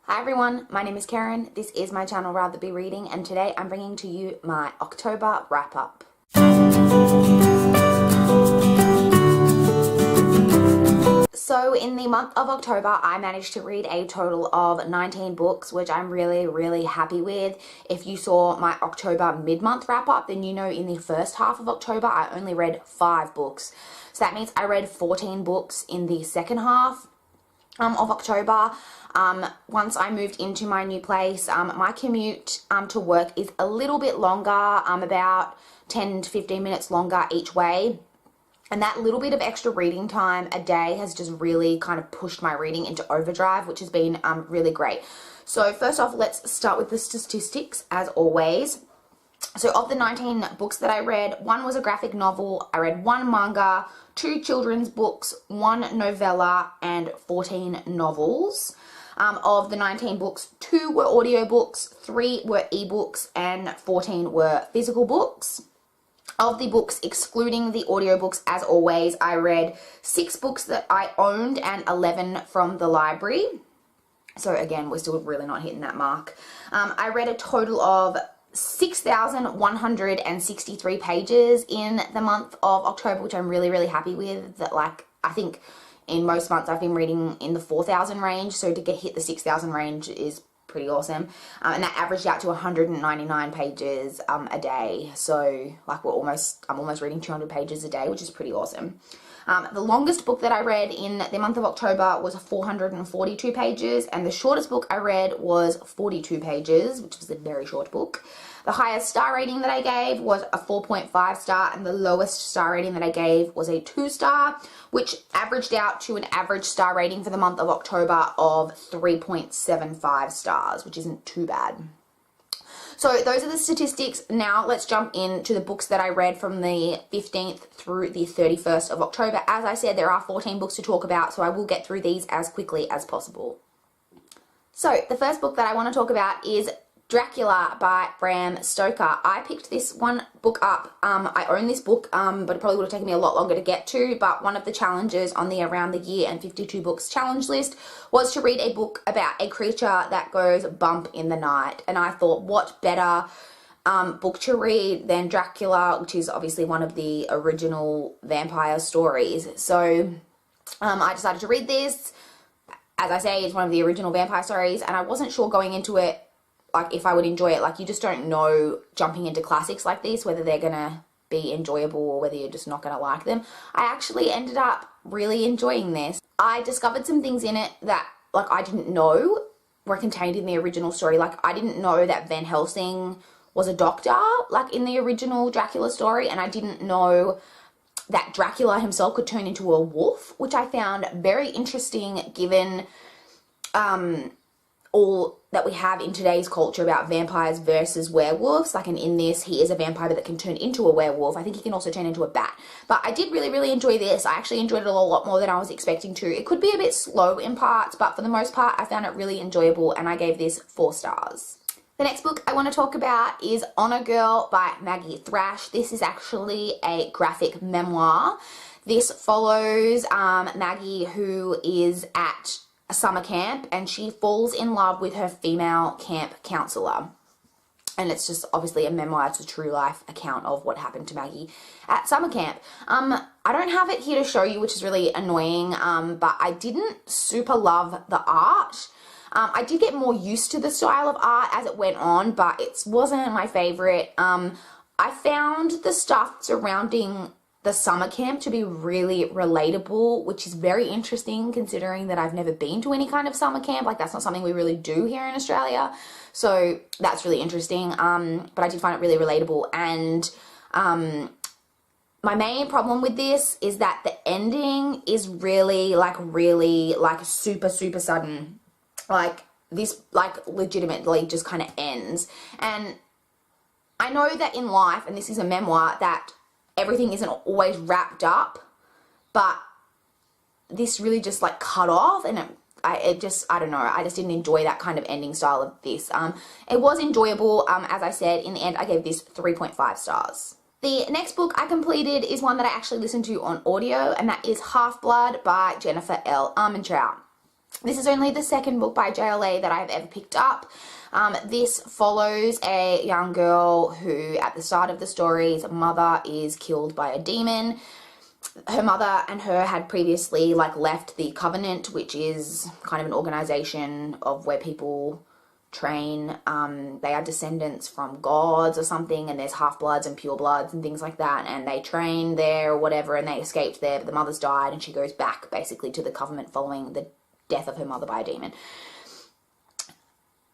Hi everyone, my name is Karen, this is my channel RatherBeReading, and today I'm bringing to you my October wrap-up. So in the month of October, I managed to read a total of 19 books, which I'm really happy with. If you saw my October mid-month wrap-up, then you know in the first half of October, I only read 5 books. So that means I read 14 books in the second half of October. Once I moved into my new place, my commute to work is a little bit longer, about 10 to 15 minutes longer each way. And that little bit of extra reading time a day has just really kind of pushed my reading into overdrive, which has been really great. So first off, let's start with the statistics as always. So of the 19 books that I read, 1 was a graphic novel, I read 1 manga, 2 children's books, 1 novella, and 14 novels. Of the 19 books, 2 were audiobooks, 3 were ebooks, and 14 were physical books. Of the books, excluding the audiobooks, as always, I read 6 books that I owned and 11 from the library. So again, we're still really not hitting that mark. I read a total of 6,163 pages in the month of October, which I'm really happy with. That, like, I think in most months I've been reading in the 4,000 range, so to hit the 6,000 range is pretty awesome. And that averaged out to 199 pages a day. So like I'm almost reading 200 pages a day, which is pretty awesome. The longest book that I read in the month of October was 442 pages, and the shortest book I read was 42 pages, which was a very short book. The highest star rating that I gave was a 4.5 star, and the lowest star rating that I gave was a 2 star, which averaged out to an average star rating for the month of October of 3.75 stars, which isn't too bad. So those are the statistics. Now let's jump into the books that I read from the 15th through the 31st of October. As I said, there are 14 books to talk about, so I will get through these as quickly as possible. So the first book that I want to talk about is Dracula by Bram Stoker. I picked this one book up. I own this book, but it probably would have taken me a lot longer to get to, but one of the challenges on the Around the Year and 52 Books challenge list was to read a book about a creature that goes bump in the night. And I thought, what better book to read than Dracula, which is obviously one of the original vampire stories. So I decided to read this. As I say, it's one of the original vampire stories, and I wasn't sure going into it like if I would enjoy it. Like, you just don't know jumping into classics like this whether they're gonna be enjoyable or whether you're just not gonna like them. I actually ended up really enjoying this. I discovered some things in it that, like, I didn't know were contained in the original story. Like, I didn't know that Van Helsing was a doctor, like in the original Dracula story, and I didn't know that Dracula himself could turn into a wolf, which I found very interesting given all that we have in today's culture about vampires versus werewolves. Like, and in this, he is a vampire that can turn into a werewolf. I think he can also turn into a bat. But I did really enjoy this. I actually enjoyed it a lot more than I was expecting to. It could be a bit slow in parts, but for the most part, I found it really enjoyable, and I gave this 4 stars. The next book I want to talk about is Honor Girl by Maggie Thrash. This is actually a graphic memoir. This follows Maggie, who is at a summer camp, and she falls in love with her female camp counselor. And it's just obviously a memoir. It's a true life account of what happened to Maggie at summer camp. I don't have it here to show you, which is really annoying, but I didn't super love the art. I did get more used to the style of art as it went on, but it wasn't my favorite. I found the stuff surrounding the summer camp to be really relatable, which is very interesting considering that I've never been to any kind of summer camp. Like, that's not something we really do here in Australia. So that's really interesting. But I did find it really relatable. And my main problem with this is that the ending is really super sudden. Like, this, like, legitimately just kind of ends. And I know that in life, and this is a memoir, that everything isn't always wrapped up, but this really just like cut off, and I don't know, I just didn't enjoy that kind of ending style of this. It was enjoyable. As I said, in the end I gave this 3.5 stars. The next book I completed is one that I actually listened to on audio, and that is Half-Blood by Jennifer L. Armentrout. This is only the second book by JLA that I've ever picked up. This follows a young girl who, at the start of the story's mother is killed by a demon. Her mother and her had previously left the Covenant, which is kind of an organization of where people train. They are descendants from gods or something, and there's half-bloods and pure-bloods and things like that, and they train there or whatever, and they escaped there, but the mother's died, and she goes back basically to the Covenant following the death of her mother by a demon.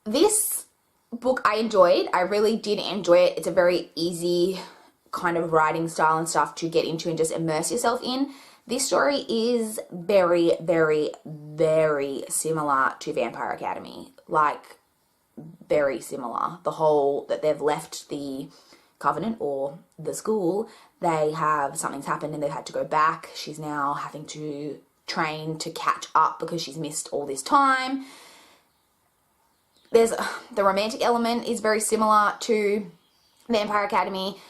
This book I enjoyed. I really did enjoy it. It's a very easy kind of writing style and stuff to get into and just immerse yourself in. This story is very, very, very similar to Vampire Academy. Very similar. The whole that they've left the Covenant or the school, something's happened and they've had to go back. She's now having to train to catch up because she's missed all this time. The romantic element is very similar to Vampire Academy.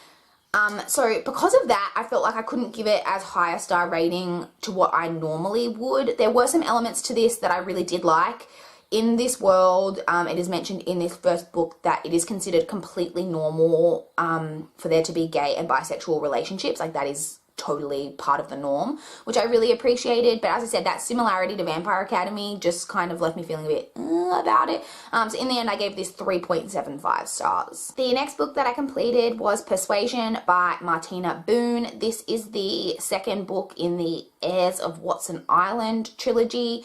So because of that, I felt like I couldn't give it as high a star rating to what I normally would. There were some elements to this that I really did like. In this world, it is mentioned in this first book that it is considered completely normal for there to be gay and bisexual relationships. That is totally part of the norm, which I really appreciated. But as I said, that similarity to Vampire Academy just kind of left me feeling a bit about it. So in the end, I gave this 3.75 stars. The next book that I completed was Persuasion by Martina Boone. This is the second book in the Heirs of Watson Island trilogy.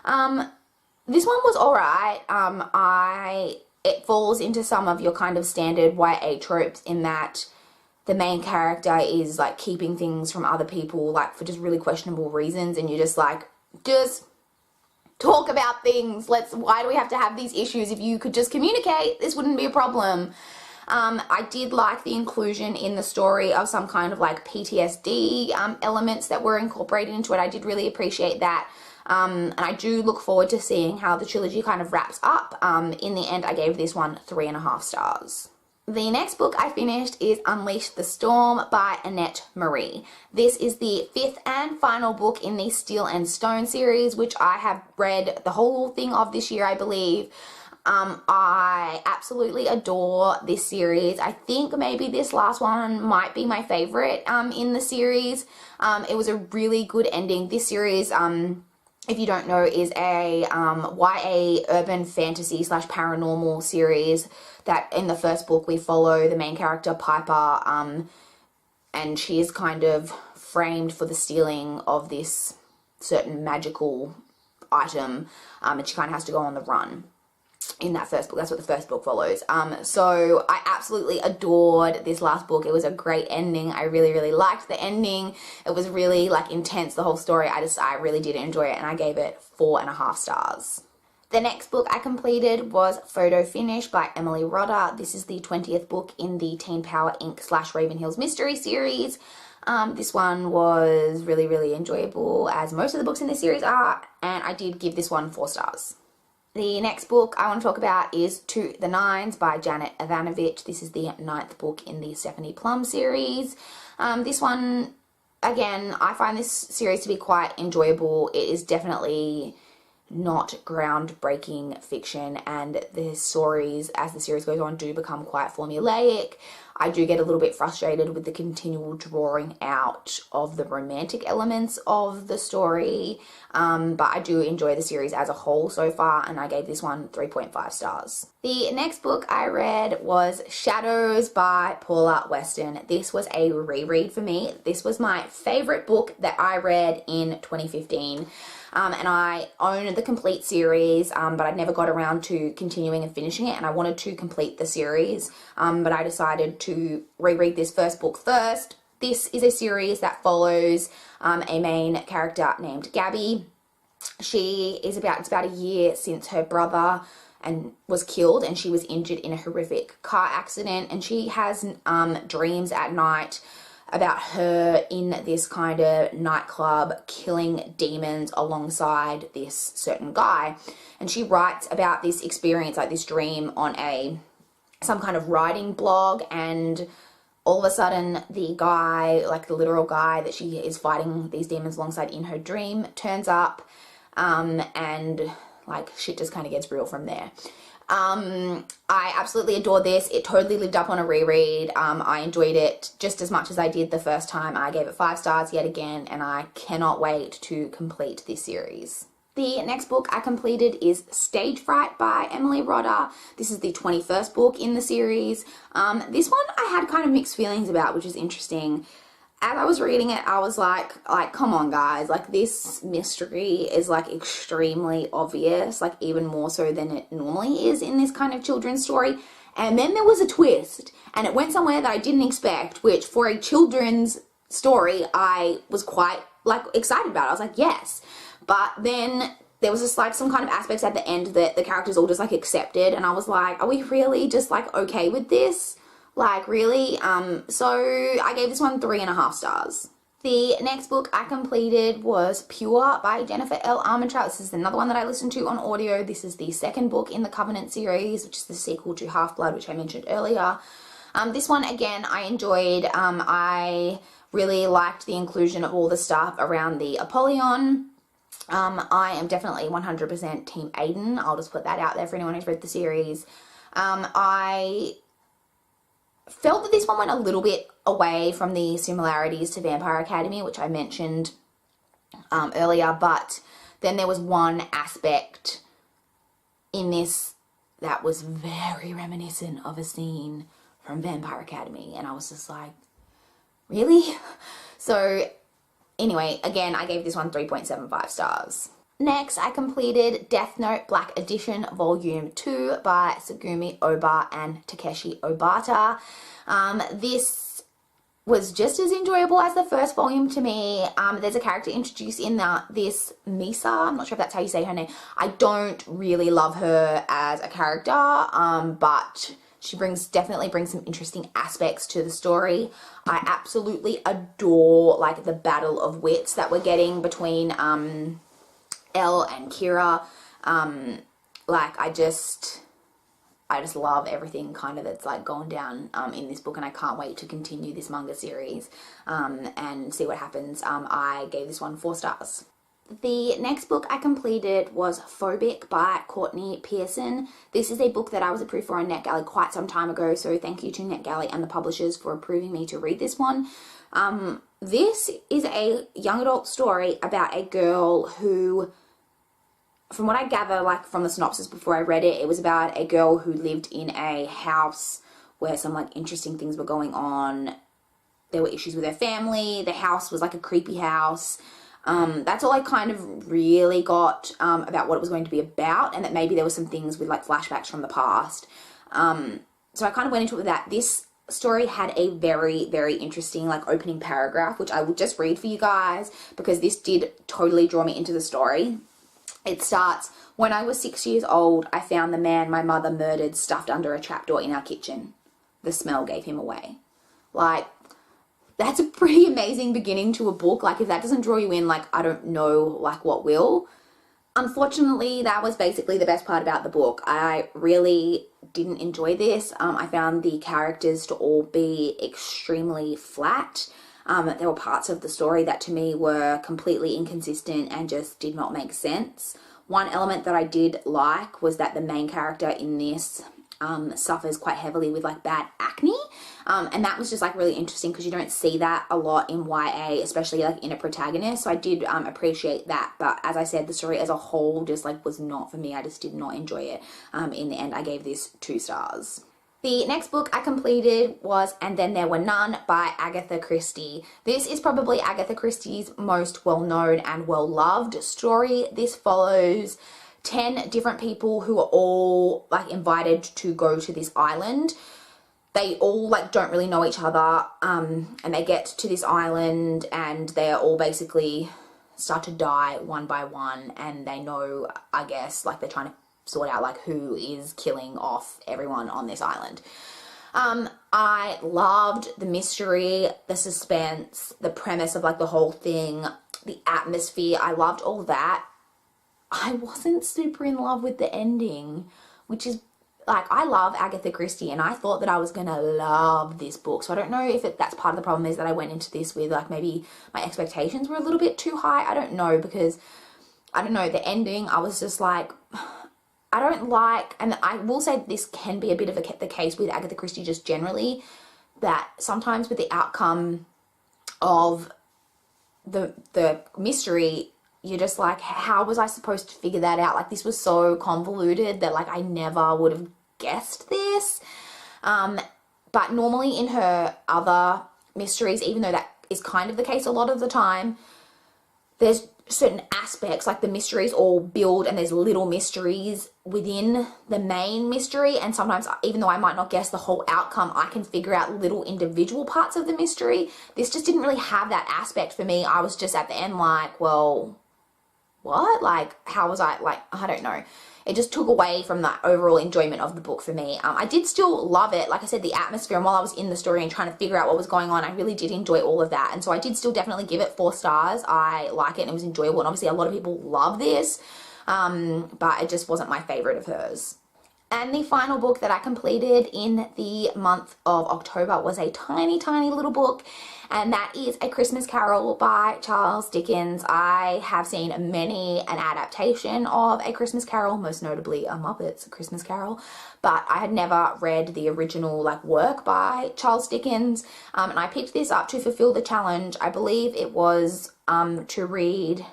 This one was alright. It falls into some of your kind of standard YA tropes in that the main character is keeping things from other people for just really questionable reasons, and you're just just talk about things. Why do we have to have these issues? If you could just communicate, this wouldn't be a problem. I did like the inclusion in the story of some kind of PTSD elements that were incorporated into it. I did really appreciate that. And I do look forward to seeing how the trilogy kind of wraps up. In the end, I gave this one 3.5 stars. The next book I finished is Unleash the Storm by Annette Marie. This is the 5th and final book in the Steel and Stone series, which I have read the whole thing of this year, I believe. I absolutely adore this series. I think maybe this last one might be my favorite in the series. It was a really good ending. This series, if you don't know, is a YA urban fantasy / paranormal series that in the first book we follow the main character Piper, and she is kind of framed for the stealing of this certain magical item, and she kind of has to go on the run in that first book. That's what the first book follows. So I absolutely adored this last book. It was a great ending. I really, really liked the ending. It was really intense, the whole story. I really did enjoy it, and I gave it 4.5 stars. The next book I completed was Photo Finish by Emily Rodda. This is the 20th book in the Teen Power Inc. / Raven Hills Mystery series. This one was really, really enjoyable, as most of the books in this series are, and I did give this one 4 stars. The next book I want to talk about is To the Nines by Janet Ivanovich. This is the 9th book in the Stephanie Plum series. This one, again, I find this series to be quite enjoyable. It is definitely not groundbreaking fiction, and the stories, as the series goes on, do become quite formulaic. I do get a little bit frustrated with the continual drawing out of the romantic elements of the story, but I do enjoy the series as a whole so far, and I gave this one 3.5 stars. The next book I read was Shadows by Paula Weston. This was a reread for me. This was my favorite book that I read in 2015. And I own the complete series, but I never got around to continuing and finishing it, and I wanted to complete the series, but I decided to reread this first book first. This is a series that follows a main character named Gabby. It's about a year since her brother was killed, and she was injured in a horrific car accident, and she has dreams at night about her in this kind of nightclub killing demons alongside this certain guy. And she writes about this experience, this dream, on some kind of writing blog, and all of a sudden the guy, the literal guy that she is fighting these demons alongside in her dream, turns up, and like shit just kind of gets real from there. I absolutely adored this. It totally lived up on a reread. I enjoyed it just as much as I did the first time. I gave it 5 stars yet again, and I cannot wait to complete this series. The next book I completed is Stage Fright by Emily Rodda. This is the 21st book in the series. This one I had kind of mixed feelings about, which is interesting. As I was reading it, I was like, come on guys, like this mystery is like extremely obvious, like even more so than it normally is in this kind of children's story. And then there was a twist, and it went somewhere that I didn't expect, which for a children's story, I was quite like excited about. I was like, yes. But then there was just like some kind of aspects at the end that the characters all just like accepted, and I was like, are we really just like okay with this? Like really? So I gave this one 3.5 stars. The next book I completed was Pure by Jennifer L. Armentrout. This is another one that I listened to on audio. This is the second book in the Covenant series, which is the sequel to Half-Blood, which I mentioned earlier. This one, again, I enjoyed. I really liked the inclusion of all the stuff around the Apollyon. I am definitely 100% Team Aiden. I'll just put that out there for anyone who's read the series. I felt that this one went a little bit away from the similarities to Vampire Academy, which I mentioned earlier, but then there was one aspect in this that was very reminiscent of a scene from Vampire Academy, and I was just like, really? So anyway, again, I gave this one 3.75 stars. Next, I completed Death Note Black Edition Volume 2 by Tsugumi Oba and Takeshi Obata. This was just as enjoyable as the first volume to me. There's a character introduced in this Misa. I'm not sure if that's how you say her name. I don't really love her as a character, but she definitely brings some interesting aspects to the story. I absolutely adore like the battle of wits that we're getting between Elle and Kira. Like I just love everything kind of that's like gone down in this book, and I can't wait to continue this manga series and see what happens. I gave this one 4 stars. The next book I completed was Phobic by Courtney Pearson. This is a book that I was approved for on NetGalley quite some time ago, so thank you to NetGalley and the publishers for approving me to read this one. This is a young adult story about a girl who, from what I gather, like from the synopsis before I read it, it was about a girl who lived in a house where some like interesting things were going on. There were issues with her family. The house was like a creepy house. That's all I kind of really got about what it was going to be about, and that maybe there were some things with like flashbacks from the past. So I kind of went into it with that. This story had a very, very interesting like opening paragraph, which I will just read for you guys because this did totally draw me into the story. It starts, "When I was 6 years old, I found the man my mother murdered stuffed under a trapdoor in our kitchen. The smell gave him away." Like, that's a pretty amazing beginning to a book. Like, if that doesn't draw you in, like, I don't know, like, what will. Unfortunately, that was basically the best part about the book. I really didn't enjoy this. I found the characters to all be extremely flat. There were parts of the story that to me were completely inconsistent and just did not make sense. One element that I did like was that the main character in this suffers quite heavily with like bad acne, and that was just like really interesting because you don't see that a lot in YA, especially like in a protagonist. So I did appreciate that, but as I said, the story as a whole just like was not for me. I just did not enjoy it. In the end, I gave this 2 stars. The next book I completed was And Then There Were None by Agatha Christie. This is probably Agatha Christie's most well-known and well-loved story. This follows 10 different people who are all like invited to go to this island. They all like don't really know each other, and they get to this island and they're all basically start to die one by one, and they know, I guess, like they're trying to sort out like who is killing off everyone on this island. I loved the mystery, the suspense, the premise of like the whole thing, the atmosphere. I loved all that. I wasn't super in love with the ending, which is like, I love Agatha Christie and I thought that I was gonna love this book. So I don't know if that's part of the problem, is that I went into this with like maybe my expectations were a little bit too high. I don't know, because I don't know, the ending, I was just like, I don't like, and I will say this can be a bit of the case with Agatha Christie just generally, that sometimes with the outcome of the mystery, you're just like, how was I supposed to figure that out? Like, this was so convoluted that, like, I never would have guessed this. But normally in her other mysteries, even though that is kind of the case a lot of the time, there's certain aspects, like the mysteries all build and there's little mysteries within the main mystery, and sometimes even though I might not guess the whole outcome, I can figure out little individual parts of the mystery. This just didn't really have that aspect for me. I was just at the end like, well, what? Like, how was I, like, I don't know. It just took away from the overall enjoyment of the book for me. I did still love it. Like I said, the atmosphere, and while I was in the story and trying to figure out what was going on, I really did enjoy all of that. And so I did still definitely give it 4 stars. I like it and it was enjoyable. And obviously a lot of people love this, but it just wasn't my favorite of hers. And the final book that I completed in the month of October was a tiny, tiny little book, and that is A Christmas Carol by Charles Dickens. I have seen many an adaptation of A Christmas Carol, most notably A Muppets Christmas Carol, but I had never read the original like work by Charles Dickens, and I picked this up to fulfill the challenge. I believe it was to read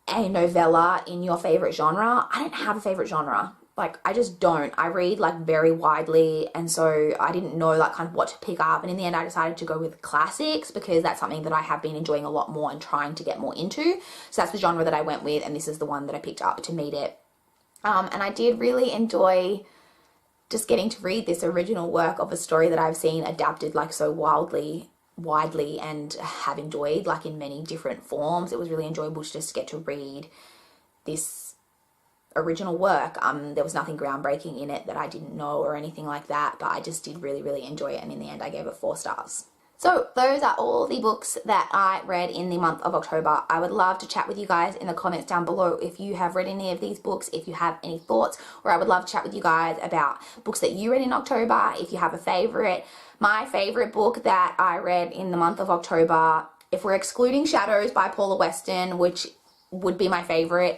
a novella in your favorite genre. I don't have a favorite genre. Like, I just don't. I read like very widely, and so I didn't know like kind of what to pick up, and in the end I decided to go with classics because that's something that I have been enjoying a lot more and trying to get more into. So that's the genre that I went with, and this is the one that I picked up to meet it. And I did really enjoy just getting to read this original work of a story that I've seen adapted like so widely and have enjoyed like in many different forms. It was really enjoyable to just get to read this original work. There was nothing groundbreaking in it that I didn't know or anything like that, but I just did really, really enjoy it, and in the end I gave it 4 stars. So those are all the books that I read in the month of October. I would love to chat with you guys in the comments down below if you have read any of these books, if you have any thoughts, or I would love to chat with you guys about books that you read in October, if you have a favorite. My favorite book that I read in the month of October, if we're excluding Shadows by Paula Weston, which would be my favorite,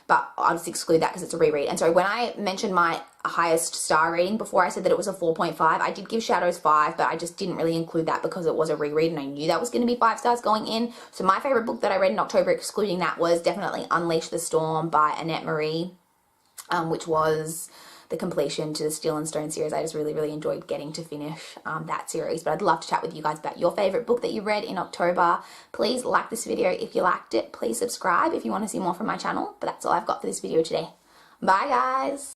but I'll just exclude that because it's a reread. And so when I mentioned my highest star rating before, I said that it was a 4.5. I did give Shadows 5, but I just didn't really include that because it was a reread and I knew that was going to be 5 stars going in. So my favorite book that I read in October, excluding that, was definitely Unleash the Storm by Annette Marie, which was the completion to the Steel and Stone series. I just really, really enjoyed getting to finish that series. But I'd love to chat with you guys about your favorite book that you read in October. Please like this video if you liked it. Please subscribe if you want to see more from my channel. But that's all I've got for this video today. Bye guys!